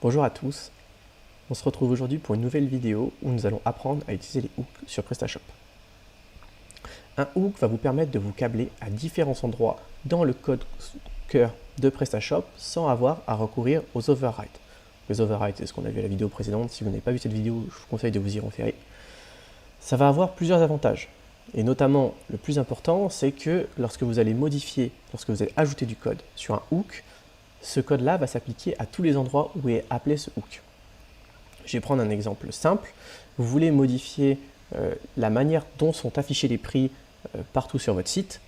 Bonjour à tous, on se retrouve aujourd'hui pour une nouvelle vidéo où nous allons apprendre à utiliser les hooks sur PrestaShop. Un hook va vous permettre de vous câbler à différents endroits dans le code cœur de PrestaShop sans avoir à recourir aux overrides. Les overrides, c'est ce qu'on a vu à la vidéo précédente. Si vous n'avez pas vu cette vidéo, je vous conseille de vous y référer. Ça va avoir plusieurs avantages. Et notamment, le plus important, c'est que lorsque vous allez modifier, lorsque vous allez ajouter du code sur un hook, ce code-là va s'appliquer à tous les endroits où est appelé ce hook. Je vais prendre un exemple simple. Vous voulez modifier la manière dont sont affichés les prix partout sur votre site.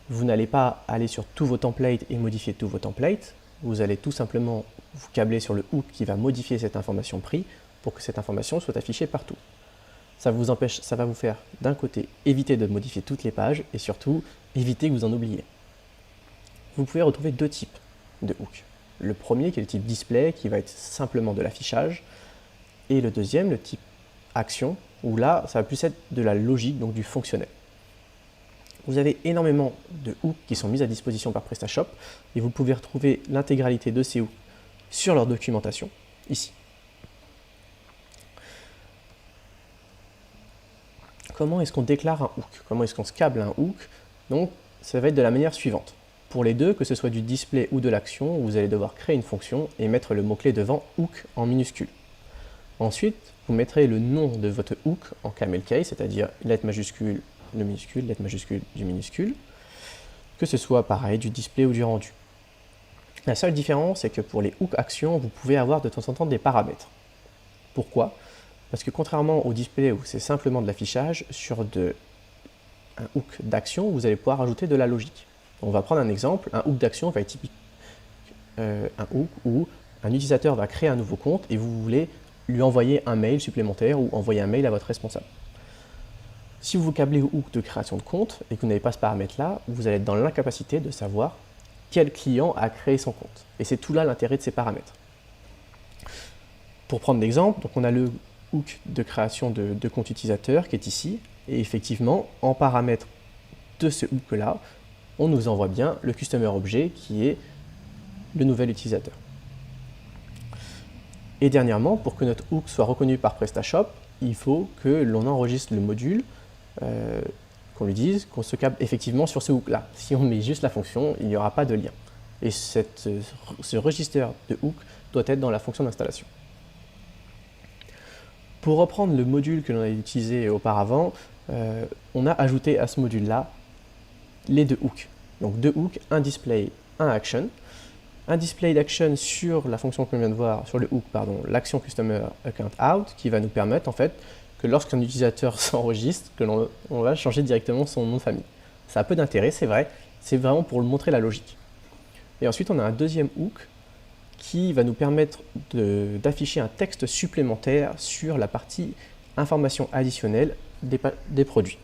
Vous n'allez pas aller sur tous vos templates et modifier tous vos templates. Vous allez tout simplement vous câbler sur le hook qui va modifier cette information prix pour que cette information soit affichée partout. Ça va vous faire d'un côté éviter de modifier toutes les pages et surtout éviter que vous en oubliez. Vous pouvez retrouver deux types de hook. Le premier qui est le type display qui va être simplement de l'affichage et le deuxième le type action où là ça va plus être de la logique, donc du fonctionnel. Vous avez énormément de hooks qui sont mis à disposition par PrestaShop et vous pouvez retrouver l'intégralité de ces hooks sur leur documentation ici. Comment est-ce qu'on déclare un hook? Comment est-ce qu'on se câble un hook? Donc ça va être de la manière suivante. Pour les deux, que ce soit du display ou de l'action, vous allez devoir créer une fonction et mettre le mot-clé devant hook en minuscule. Ensuite, vous mettrez le nom de votre hook en camel case, c'est-à-dire lettre majuscule, le minuscule, lettre majuscule, du minuscule, que ce soit pareil du display ou du rendu. La seule différence, c'est que pour les hooks actions, vous pouvez avoir de temps en temps des paramètres. Pourquoi? Parce que contrairement au display où c'est simplement de l'affichage, sur un hook d'action, vous allez pouvoir ajouter de la logique. On va prendre un exemple, un hook d'action va être typique, un hook où un utilisateur va créer un nouveau compte et vous voulez lui envoyer un mail supplémentaire ou envoyer un mail à votre responsable. Si vous vous câblez au hook de création de compte et que vous n'avez pas ce paramètre-là, vous allez être dans l'incapacité de savoir quel client a créé son compte. Et c'est tout là l'intérêt de ces paramètres. Pour prendre l'exemple, donc on a le hook de création de compte utilisateur qui est ici. Et effectivement, en paramètre de ce hook-là, on nous envoie bien le customer objet qui est le nouvel utilisateur. Et dernièrement, pour que notre hook soit reconnu par PrestaShop, il faut que l'on enregistre le module, qu'on lui dise qu'on se câble effectivement sur ce hook-là. Si on met juste la fonction, il n'y aura pas de lien. Et ce register de hook doit être dans la fonction d'installation. Pour reprendre le module que l'on a utilisé auparavant, on a ajouté à ce module-là les deux hooks. Donc deux hooks, un display, un action. Un display d'action sur la fonction que l'on vient de voir, sur le hook, pardon, l'action Customer Account Out, qui va nous permettre en fait que lorsqu'un utilisateur s'enregistre, on va changer directement son nom de famille. Ça a peu d'intérêt, c'est vrai, c'est vraiment pour montrer la logique. Et ensuite, on a un deuxième hook qui va nous permettre d'afficher un texte supplémentaire sur la partie information additionnelle des produits.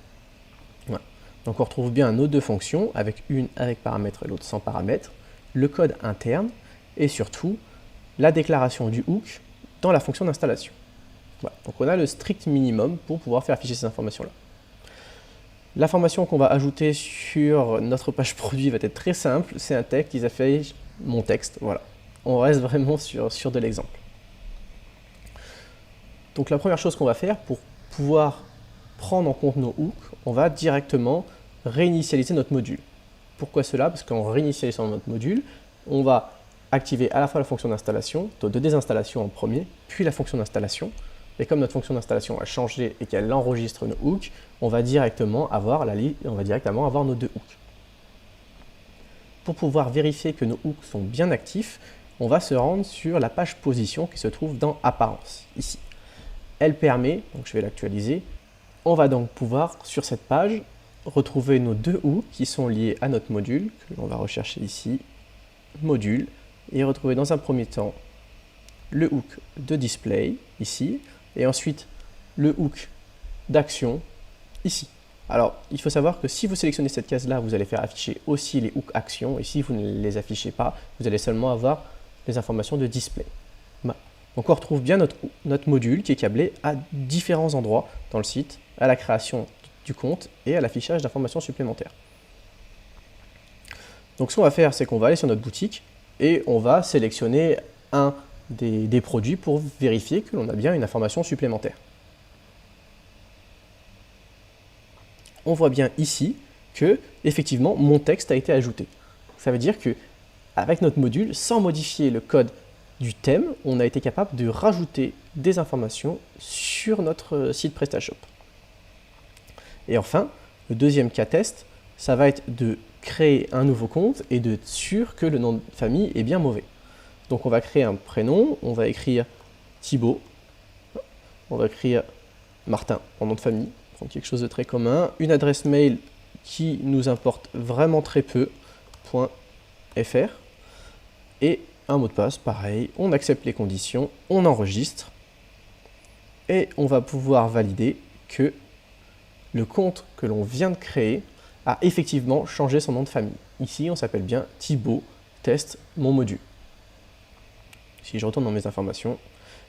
Voilà. Donc on retrouve bien nos deux fonctions, avec une avec paramètre et l'autre sans paramètre, le code interne et surtout la déclaration du hook dans la fonction d'installation. Voilà. Donc on a le strict minimum pour pouvoir faire afficher ces informations-là. L'information qu'on va ajouter sur notre page produit va être très simple, c'est un texte qui affiche mon texte. Voilà. On reste vraiment sur de l'exemple. Donc la première chose qu'on va faire pour pouvoir prendre en compte nos hooks, on va directement réinitialiser notre module. Pourquoi cela? Parce qu'en réinitialisant notre module, on va activer à la fois la fonction d'installation, de désinstallation en premier, puis la fonction d'installation. Et comme notre fonction d'installation a changé et qu'elle enregistre nos hooks, on va directement avoir nos deux hooks. Pour pouvoir vérifier que nos hooks sont bien actifs, on va se rendre sur la page position qui se trouve dans Apparence, ici. Elle permet, donc je vais l'actualiser, on va donc pouvoir, sur cette page, retrouver nos deux hooks qui sont liés à notre module, que l'on va rechercher ici, module, et retrouver dans un premier temps le hook de display, ici, et ensuite le hook d'action, ici. Alors, il faut savoir que si vous sélectionnez cette case-là, vous allez faire afficher aussi les hooks actions, et si vous ne les affichez pas, vous allez seulement avoir les informations de display. Donc on retrouve bien notre module qui est câblé à différents endroits dans le site, à la création du compte et à l'affichage d'informations supplémentaires. Donc ce qu'on va faire, c'est qu'on va aller sur notre boutique et on va sélectionner un des produits pour vérifier que l'on a bien une information supplémentaire. On voit bien ici que, effectivement, mon texte a été ajouté. Ça veut dire que, avec notre module, sans modifier le code du thème, on a été capable de rajouter des informations sur notre site PrestaShop. Et enfin, le deuxième cas test, ça va être de créer un nouveau compte et d'être sûr que le nom de famille est bien mauvais. Donc on va créer un prénom, on va écrire Thibaut, on va écrire Martin en nom de famille, prendre quelque chose de très commun, une adresse mail qui nous importe vraiment très peu, .fr, et un mot de passe, pareil, on accepte les conditions, on enregistre, et on va pouvoir valider que le compte que l'on vient de créer a effectivement changé son nom de famille. Ici, on s'appelle bien Thibaut test mon module. Si je retourne dans mes informations,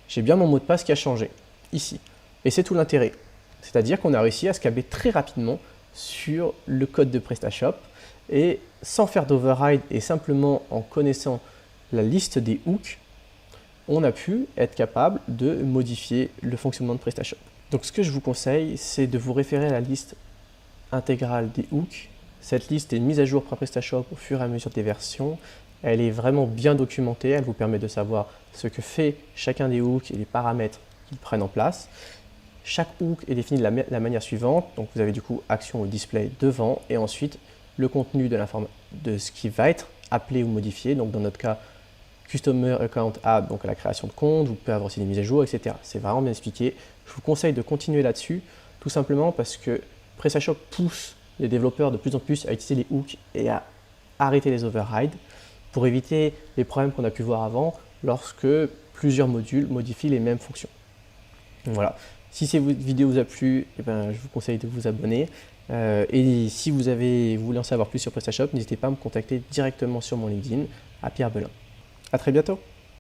j'ai bien mon mot de passe qui a changé, ici. Et c'est tout l'intérêt. C'est-à-dire qu'on a réussi à se câbler très rapidement sur le code de PrestaShop et sans faire d'override et simplement en connaissant la liste des hooks, on a pu être capable de modifier le fonctionnement de PrestaShop. Donc ce que je vous conseille, c'est de vous référer à la liste intégrale des hooks. Cette liste est mise à jour par PrestaShop au fur et à mesure des versions. Elle est vraiment bien documentée, elle vous permet de savoir ce que fait chacun des hooks et les paramètres qu'ils prennent en place. Chaque hook est défini de la manière suivante, donc vous avez du coup action ou display devant et ensuite le contenu de ce qui va être appelé ou modifié, donc dans notre cas Customer Account Add, donc à la création de compte, vous pouvez avoir aussi des mises à jour, etc. C'est vraiment bien expliqué. Je vous conseille de continuer là-dessus, tout simplement parce que PrestaShop pousse les développeurs de plus en plus à utiliser les hooks et à arrêter les overrides pour éviter les problèmes qu'on a pu voir avant lorsque plusieurs modules modifient les mêmes fonctions. Donc voilà. Si cette vidéo vous a plu, je vous conseille de vous abonner. Et si vous voulez en savoir plus sur PrestaShop, n'hésitez pas à me contacter directement sur mon LinkedIn, à Pierre Belin. À très bientôt.